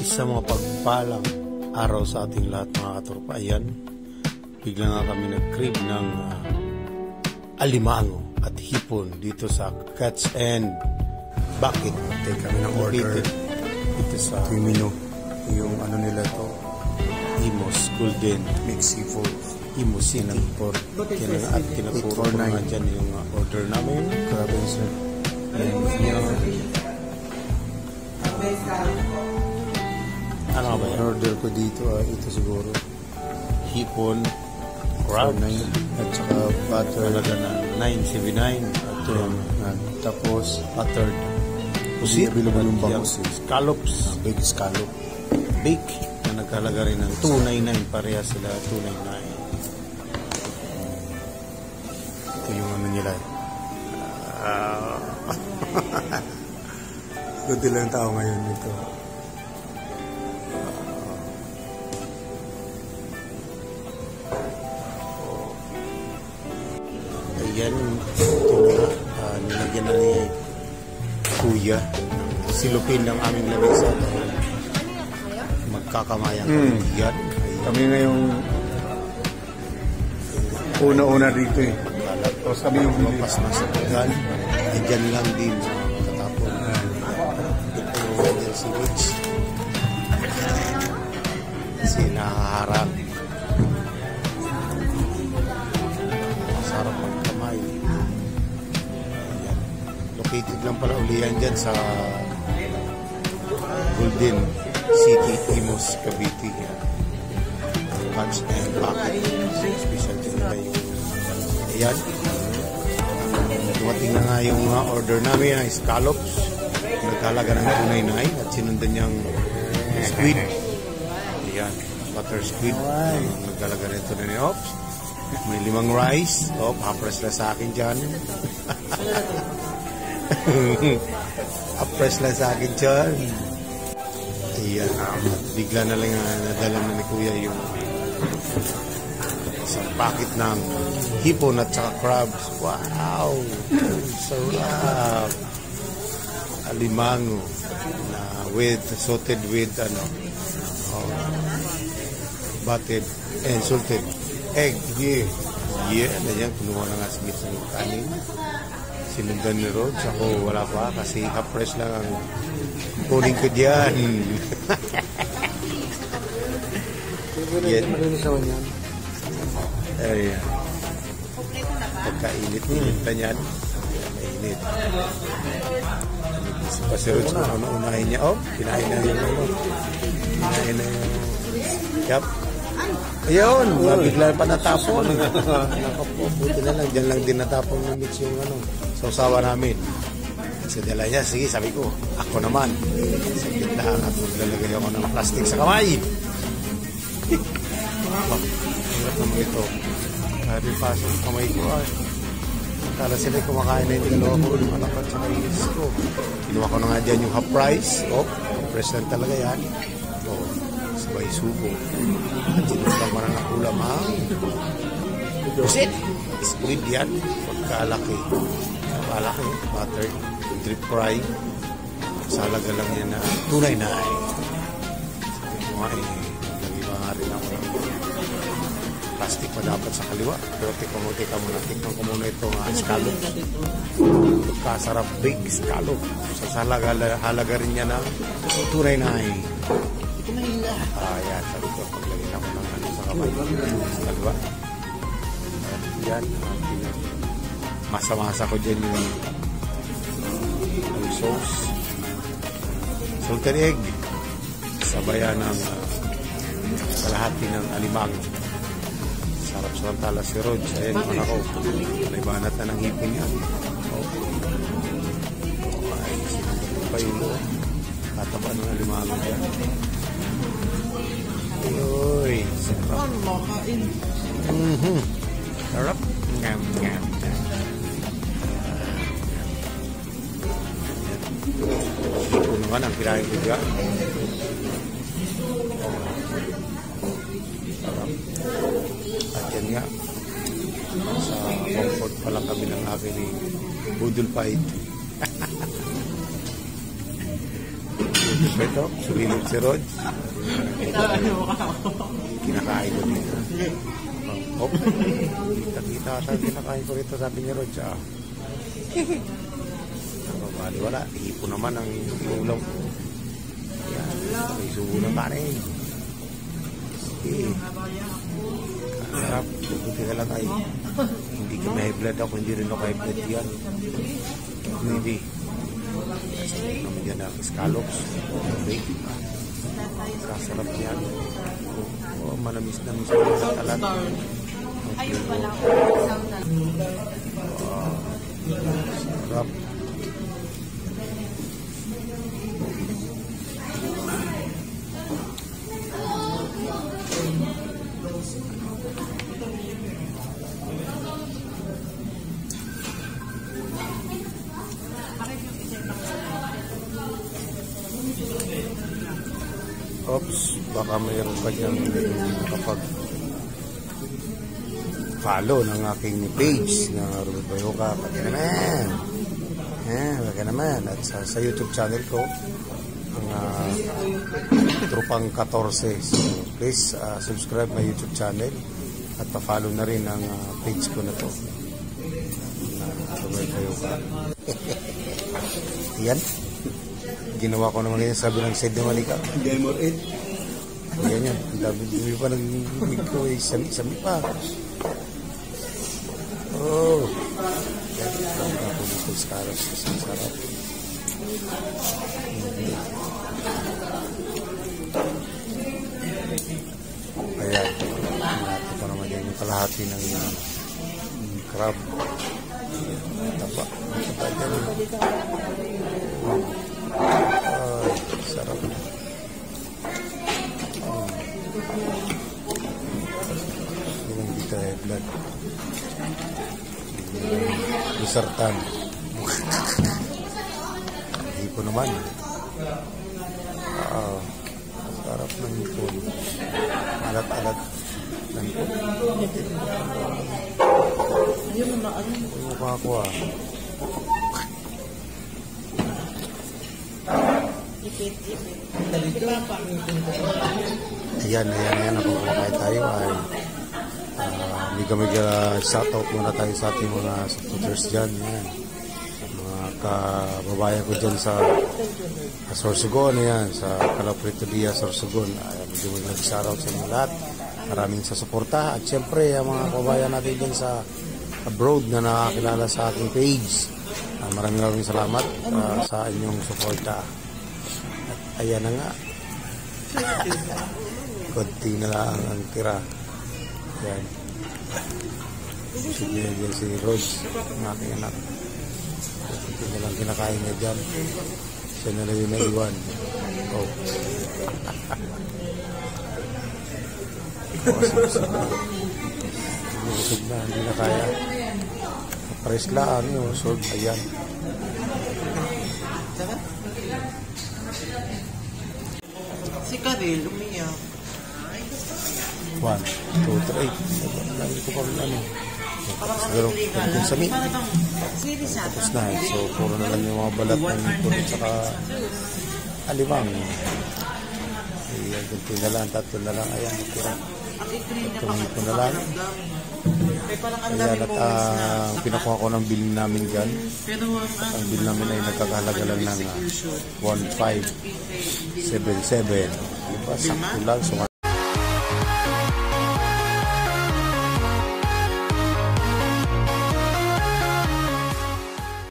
Isang mapagpalang araw sa ating lahat mga katropa. Ayan, bigla nga kami nag-crave ng alimango at hipon dito sa Cats and Bakit. Take kami ng order dito sa Timino. Yung ano nila to, Imos Golden mixed seafood. Imos City. At kinapuro nga dyan yung order namin. Grabe sir. Ano ba yan? Order ko dito, ito siguro. Hipon, crab, at saka butter. talaga na 979. Ito yan. Tapos, Buttered pusit, bilog-bilong bangus. scallops, Big scallop. bake na nagkalaga rin ng 299. Pareha sila 299. Ito yung ano nila. Good lang tao ngayon dito. Ayan, ito na nilagyan na ni Kuya silupin ng aming lamesa dahil magkakamayan kami diyan. Kami ngayong una-una dito eh. Tapos kami yung Mapas na sa tagal ay dyan lang din katapon ito yung si Rich kasi nakaharap. Masarap magkamay. Ayan. Located lang pala uli yan dyan sa Golden City, Imos, Cavite. Cats and Bakit. Specialty nila yung ayan. Dumating na nga yung order namin ng scallops. Nagkalaga ng 299 at sinundan niyang squid. Ayan, butter squid. Nagkalaga ng 299. Oops. May 5 rice. Oh, hapres lang sa akin dyan. Hapres lang sa akin dyan. Ayan. Bigla na lang nadala na ni Kuya yung isang packet ng hipon at saka crabs. Wow! Sarap! Alimango na salted with batted and salted egg. Yeah, na yan. Kinuha na nga sa gitna ng kanin. Sinundan ni Rhodes. Ako wala pa kasi half-fresh lang ang kunin ko dyan. Yan. Ayan. Pagkainit-init na yan. Mainit. Pa si Rhodes kung ano-unahin niya. Oh, kinain na yung kinain na yung yap. Ayun, bigla pa natapon. Nakapo, buti na lang. Diyan lang din natapon ng mix yung sausawa namin. Sa dala niya, sige, sabi ko, ako naman. Sa gitlaan at maglalagay ako ng plastic sa kamay. Hirap naman ito. Kahit pasok sa kamay ko, akala sila kumakain na yung dalawa ko, yung anak at saka yung ilis ko. Kinuha ko na nga dyan yung half price. Oh, fresh lang talaga yan. Oh, sabay subo. At sinusang ko na ng ulam, ha? Pusit! Squid yan. Pagkalaki. Pagkalaki. Buttered. Drip fry. Sa halaga lang yan na 299. Sabi ko nga lagi ba nga rin ako ng plastic pa dapat sa kaliwa. Pero tika muna. Tikman ko muna itong scallop. Pagkasarap big scallop. Sa halaga rin niya na 299. Ito mahila. Yan. Sabi ko paglagay ako ng sa kamay. Sa kaliwa. Yan. Masa-masa ko dyan yung sauce. Salted egg. Sabayan ng kalahati ng alimango. Sarap sa tala si Rhodes. Ayan naman ako. Naibanat na ng hipon yan. Ay, sinunod pa yung tataba ng alimango dyan. Uy, sarap. Sarap. Ngam. Hipon naman ang kirahin ko dyan. Sarap. At yan nga, sa comfort pa lang kami ng akin ni Budol Fight. Ito, sumilip si Rod. Kinakain ko dito. Hop. Kita-kita ata kinakain ko rito, sabi ni Rod. Bali wala, ipo naman ang ulam ko. Yan, may subo ng kanin. Sige. Harap, buti ka lang ay hindi ka may blood ako, hindi rin ako high blood yan. Hindi. Kami dyan ang scallops. Okay. Kasarap yan. Oh, manamis-namis na sa talat. Okay. Sarap. Oops, baka mayroon ka dyan kapag follow ng aking page na Robert Bayoka. Pati naman. Pati naman. At sa YouTube channel ko, ang Tropang 14. So, please subscribe my YouTube channel at pa-follow na rin ang page ko na to. Na Robert Bayoka. Yan. Ginawa ko naman yan, sabi ng Sid na Malika. Gamer 8. O yan yan. Dami pa nag-big ko eh. Sami pa. Oh. Yan. Ang ako dito sa karas. Ang sarap. Ayan. Nato pa naman yan yung kalahati ng crab. Tapa. Tapa dyan. Ay, sarap. Yung dito ay blood. Lusartan. Hipo naman. Sarap ng hipon. Alat-alat ng hipon. Ayun na ano. Yung mukha ko Ayan, ako kumakain tayo ay mega shoutout muna tayo sa ating mga supporters dyan. Ayan. Mga kababayan ko dyan sa Sorsogon, ayan, sa Calaprito Dia, Sorsogon. Medyo shoutout sa mga lahat. Maraming sa suporta. At syempre, ang mga kababayan natin dyan sa abroad na nakakilala sa ating page. Maraming salamat sa inyong suporta. At ayan na nga. Kunti na lang ang tira. Ayan. Sige na si Rose, ang aking anak. Kunti na lang kinakain niya dyan. Siya na lang yung naiwan. Oh. Busog na, hindi na kaya. Pares lang yung sword. Ayan. Si Karel, umiyak. 1, 2, 3. Lagi ko pa rin ano. Pero kung sa meat, tapos na. So, puro na lang yung mga balat ng tulad saka alimang. Ayan, kunti na lang, tatlo na lang. Ayan, tira. Tatlong ko na lang. Ayan, at ang pinakuha ko ng bill namin dyan. Ang bill namin ay nagkakahalaga lang ng 1,577. Diba? Sakto lang.